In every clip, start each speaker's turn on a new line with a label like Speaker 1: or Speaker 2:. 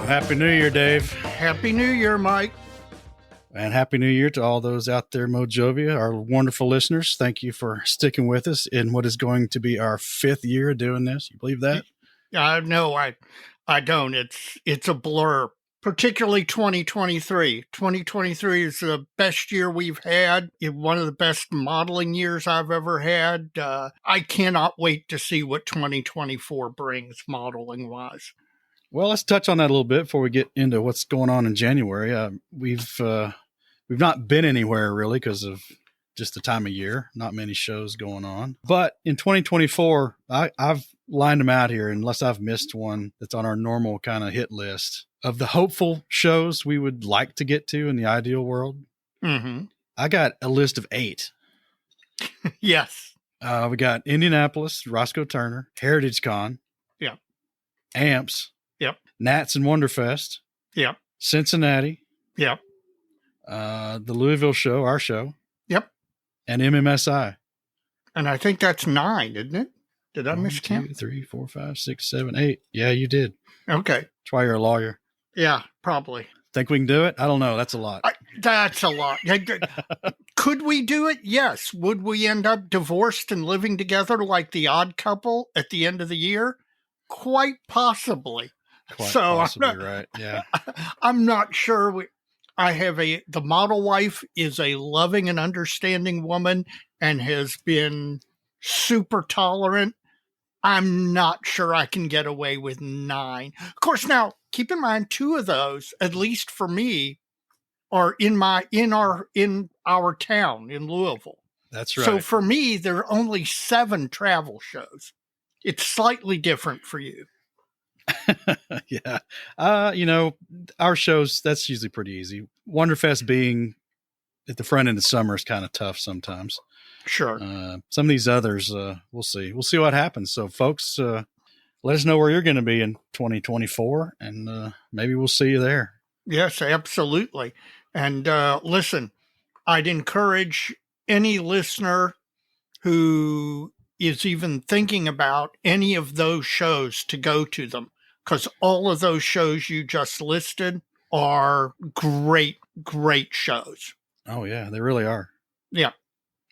Speaker 1: Happy New Year, Dave.
Speaker 2: Happy New Year, Mike.
Speaker 1: And Happy New Year to all those out there, Mojovia, our wonderful listeners. Thank you for sticking with us in what is going to be our 5th year of doing this. You believe that?
Speaker 2: No, I don't. It's a blur, particularly 2023. 2023 is the best year we've had. One of the best modeling years I've ever had. I cannot wait to see what 2024 brings modeling-wise.
Speaker 1: Well, let's touch on that a little bit before we get into what's going on in January. We've not been anywhere really because of just the time of year. Not many shows going on. But in 2024, I've lined them out here, unless I've missed one that's on our normal kind of hit list of the hopeful shows we would like to get to in the ideal world.
Speaker 2: Mm-hmm.
Speaker 1: I got a list of 8.
Speaker 2: Yes.
Speaker 1: We got Indianapolis, Roscoe Turner, Heritage Con.
Speaker 2: Yep.
Speaker 1: AMPS.
Speaker 2: Yep.
Speaker 1: Nats and Wonderfest.
Speaker 2: Yep.
Speaker 1: Cincinnati.
Speaker 2: Yep.
Speaker 1: The Louisville show, our show.
Speaker 2: Yep.
Speaker 1: And MMSI.
Speaker 2: And I think that's 9, isn't it? Did I miscount?
Speaker 1: 1, 2, 3, 4, 5, 6, 7, 8. Yeah, you did.
Speaker 2: Okay.
Speaker 1: That's why you're a lawyer.
Speaker 2: Yeah, probably.
Speaker 1: Think we can do it? I don't know. That's a lot.
Speaker 2: That's a lot. Could we do it? Yes. Would we end up divorced and living together like the Odd Couple at the end of the year? Quite possibly.
Speaker 1: Possibly, right. Yeah.
Speaker 2: I'm not sure. The model wife is a loving and understanding woman and has been super tolerant. I'm not sure I can get away with 9. Of course, now keep in mind 2 of those, at least for me, are in our town in Louisville.
Speaker 1: That's right.
Speaker 2: So for me, there are only 7 travel shows. It's slightly different for you.
Speaker 1: Yeah. Our shows, that's usually pretty easy. Wonderfest being at the front end of summer is kind of tough sometimes.
Speaker 2: Sure.
Speaker 1: Some of these others, we'll see. We'll see what happens. So, folks, let us know where you're going to be in 2024, and maybe we'll see you there.
Speaker 2: Yes, absolutely. And listen, I'd encourage any listener who is even thinking about any of those shows to go to them, because all of those shows you just listed are great, great shows.
Speaker 1: Oh, yeah, they really are.
Speaker 2: Yeah.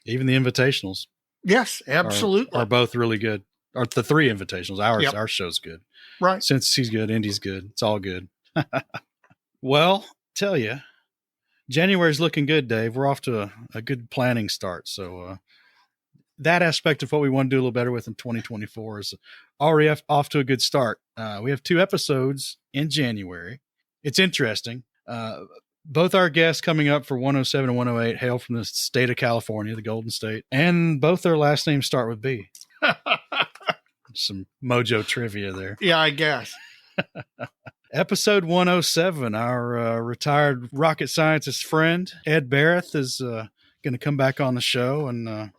Speaker 1: Even the invitationals.
Speaker 2: Yes, absolutely.
Speaker 1: Are both really good. Or the 3 invitationals. Our show's good.
Speaker 2: Right.
Speaker 1: Since he's good, Indy's good. It's all good. Well, tell you, January's looking good, Dave. We're off to a good planning start. So that aspect of what we want to do a little better with in 2024 is already off to a good start. We have 2 episodes in January. It's interesting. Both our guests coming up for 107 and 108 hail from the state of California, the Golden State, and both their last names start with B. Some Mojo trivia there.
Speaker 2: Yeah, I guess.
Speaker 1: Episode 107, our retired rocket scientist friend, Ed Barrett, is going to come back on the show. And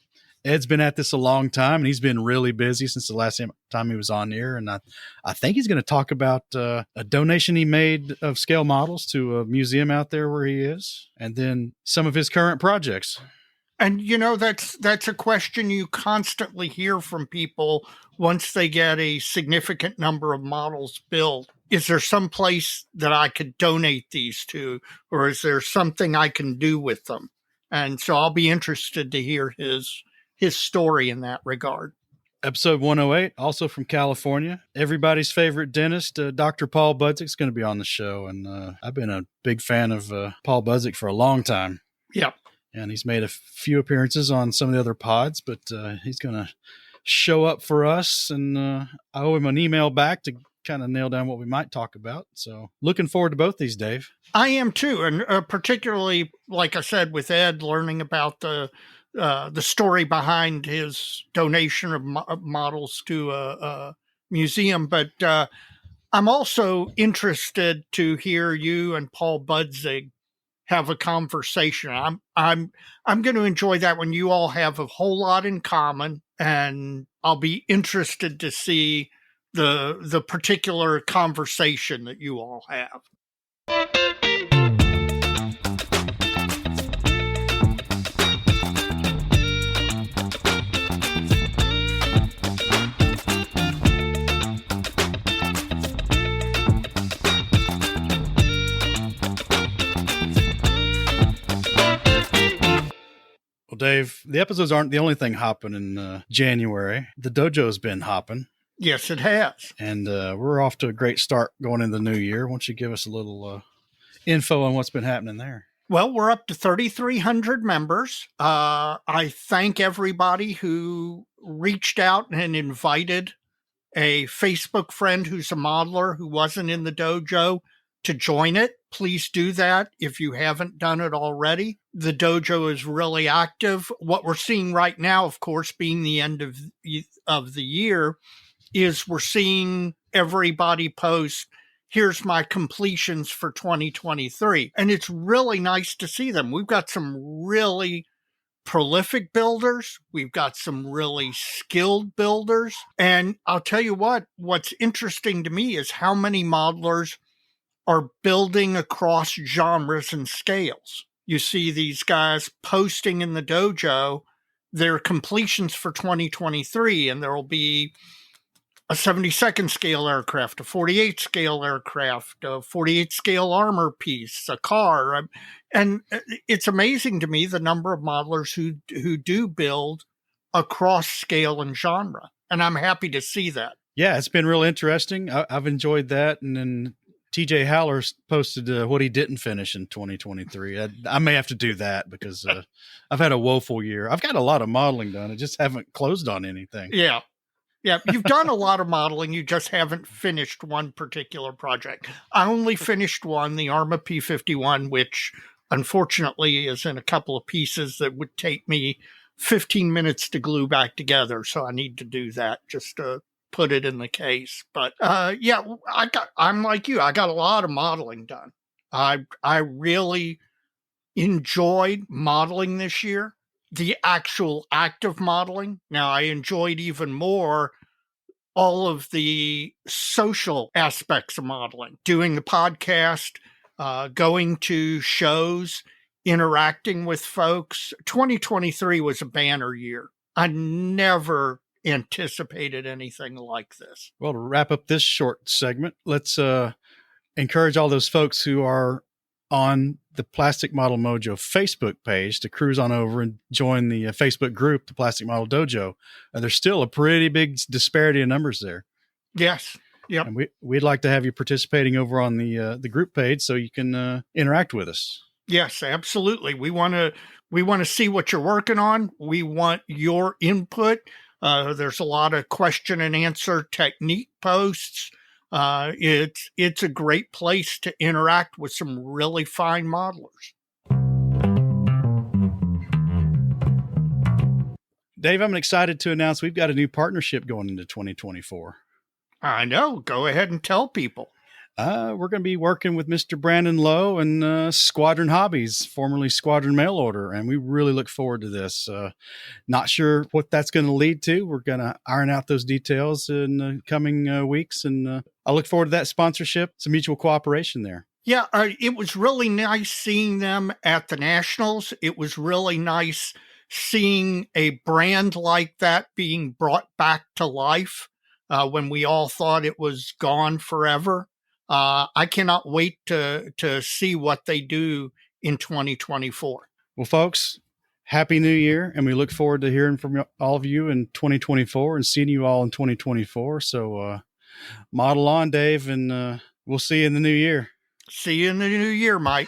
Speaker 1: Ed's been at this a long time, and he's been really busy since the last time he was on here. And I think he's going to talk about a donation he made of scale models to a museum out there where he is, and then some of his current projects.
Speaker 2: And, that's a question you constantly hear from people once they get a significant number of models built. Is there some place that I could donate these to, or is there something I can do with them? And so I'll be interested to hear his story in that regard.
Speaker 1: Episode 108, also from California. Everybody's favorite dentist, Dr. Paul Budzik, is going to be on the show. And I've been a big fan of Paul Budzik for a long time.
Speaker 2: Yep.
Speaker 1: And he's made a few appearances on some of the other pods, but he's going to show up for us. And I owe him an email back to kind of nail down what we might talk about. So looking forward to both these, Dave.
Speaker 2: I am too. And particularly, like I said, with Ed, learning about the story behind his donation of models to a museum. But I'm also interested to hear you and Paul Budzik have a conversation. I'm going to enjoy that when you all have a whole lot in common, and I'll be interested to see the particular conversation that you all have.
Speaker 1: Dave, the episodes aren't the only thing hopping in January. The dojo's been hopping.
Speaker 2: Yes, it has.
Speaker 1: And we're off to a great start going into the new year. Why don't you give us a little info on what's been happening there?
Speaker 2: Well, we're up to 3,300 members. I thank everybody who reached out and invited a Facebook friend who's a modeler who wasn't in the dojo to join it. Please do that if you haven't done it already. The dojo is really active. What we're seeing right now, of course, being the end of the year, is we're seeing everybody post, here's my completions for 2023. And it's really nice to see them. We've got some really prolific builders. We've got some really skilled builders. And I'll tell you what's interesting to me is how many modelers are building across genres and scales. You see these guys posting in the dojo their completions for 2023, and there will be a 72nd scale aircraft, a 48 scale aircraft, a 48 scale armor piece, a car. And it's amazing to me the number of modelers who do build across scale and genre. And I'm happy to see that.
Speaker 1: Yeah, it's been real interesting. I've enjoyed that. And then TJ Haller posted what he didn't finish in 2023. I may have to do that because I've had a woeful year. I've got a lot of modeling done. I just haven't closed on anything.
Speaker 2: Yeah. Yeah, you've done a lot of modeling. You just haven't finished one particular project. I only finished one, the Arma P-51, which unfortunately is in a couple of pieces that would take me 15 minutes to glue back together. So I need to do that just to put it in the case. But yeah, I'm like you. I got a lot of modeling done. I really enjoyed modeling this year. The actual act of modeling. Now, I enjoyed even more all of the social aspects of modeling, doing the podcast, going to shows, interacting with folks. 2023 was a banner year. I never anticipated anything like this.
Speaker 1: Well, to wrap up this short segment, let's encourage all those folks who are on the Plastic Model Mojo Facebook page to cruise on over and join the Facebook group, the Plastic Model Dojo. There's still a pretty big disparity in numbers there.
Speaker 2: Yes. Yep.
Speaker 1: And we'd like to have you participating over on the group page so you can interact with us.
Speaker 2: Yes, absolutely. We want to see what you're working on. We want your input. There's a lot of question and answer technique posts. It's a great place to interact with some really fine modelers.
Speaker 1: Dave, I'm excited to announce we've got a new partnership going into 2024.
Speaker 2: I know. Go ahead and tell people.
Speaker 1: We're going to be working with Mr. Brandon Lowe and Squadron Hobbies, formerly Squadron Mail Order, and we really look forward to this. Not sure what that's going to lead to. We're going to iron out those details in the coming weeks, and I look forward to that sponsorship, some mutual cooperation there.
Speaker 2: Yeah, it was really nice seeing them at the Nationals. It was really nice seeing a brand like that being brought back to life when we all thought it was gone forever. I cannot wait to see what they do in 2024.
Speaker 1: Well, folks, Happy New Year, and we look forward to hearing from all of you in 2024 and seeing you all in 2024. So model on, Dave, and we'll see you in the new year.
Speaker 2: See you in the new year, Mike.